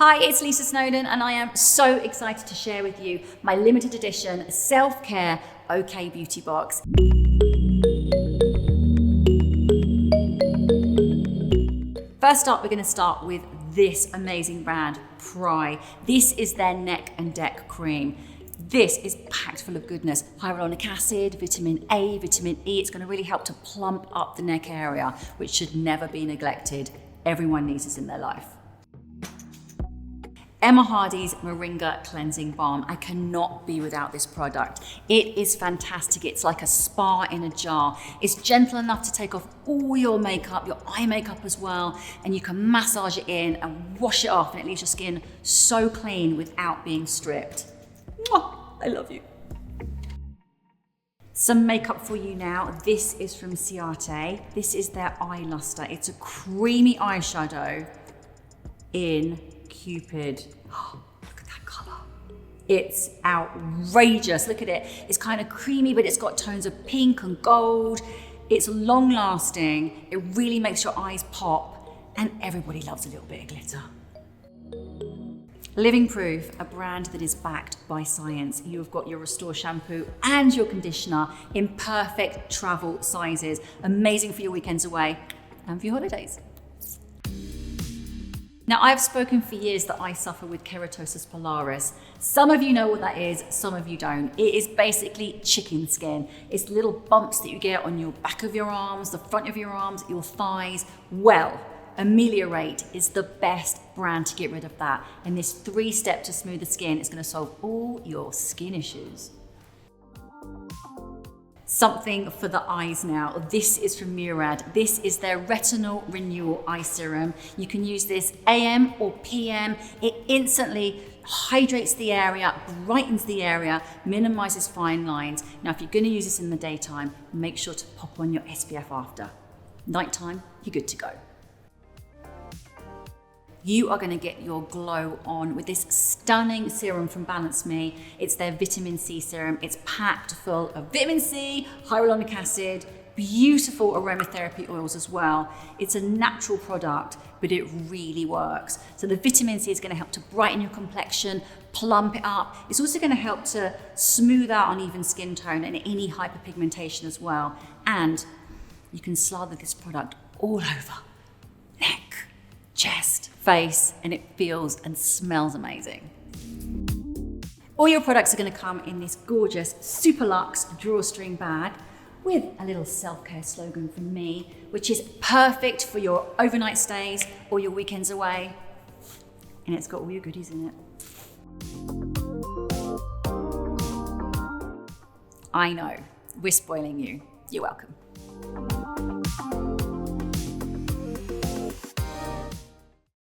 Hi, it's Lisa Snowdon and I am so excited to share with you my limited edition self-care OK Beauty box. First up, we're going to start with this amazing brand, Pry. This is their neck and deck cream. This is packed full of goodness, hyaluronic acid, vitamin A, vitamin E. It's going to really help to plump up the neck area, which should never be neglected. Everyone needs this in their life. Emma Hardy's Moringa Cleansing Balm. I cannot be without this product. It is fantastic. It's like a spa in a jar. It's gentle enough to take off all your makeup, your eye makeup as well, and you can massage it in and wash it off, and it leaves your skin so clean without being stripped. Mwah! I love you. Some makeup for you now. This is from Ciate. This is their eye luster. It's a creamy eyeshadow in Cupid. Oh, look at that color. It's outrageous. Look at it. It's kind of creamy, but it's got tones of pink and gold. It's long lasting. It really makes your eyes pop, and everybody loves a little bit of glitter. Living Proof, a brand that is backed by science. You've got your Restore shampoo and your conditioner in perfect travel sizes. Amazing for your weekends away and for your holidays. Now, I've spoken for years that I suffer with keratosis pilaris. Some of you know what that is, some of you don't. It is basically chicken skin. It's little bumps that you get on your back of your arms, the front of your arms, your thighs. Well, Ameliorate is the best brand to get rid of that. And this 3-step to smooth the skin is going to solve all your skin issues. Something for the eyes now. This is from Murad. This is their Retinal Renewal Eye Serum. You can use this AM or PM. It instantly hydrates the area, brightens the area, minimizes fine lines. Now, if you're going to use this in the daytime, make sure to pop on your SPF after. Nighttime, you're good to go. You are going to get your glow on with this stunning serum from Balance Me. It's their vitamin C serum. It's packed full of vitamin C, hyaluronic acid, beautiful aromatherapy oils as well. It's a natural product, but it really works. So the vitamin C is going to help to brighten your complexion, plump it up. It's also going to help to smooth out uneven skin tone and any hyperpigmentation as well. And you can slather this product all over. Neck, chest, face, and it feels and smells amazing. All your products are going to come in this gorgeous Super Luxe drawstring bag with a little self-care slogan from me, which is perfect for your overnight stays or your weekends away. And it's got all your goodies in it. I know, we're spoiling you. You're welcome.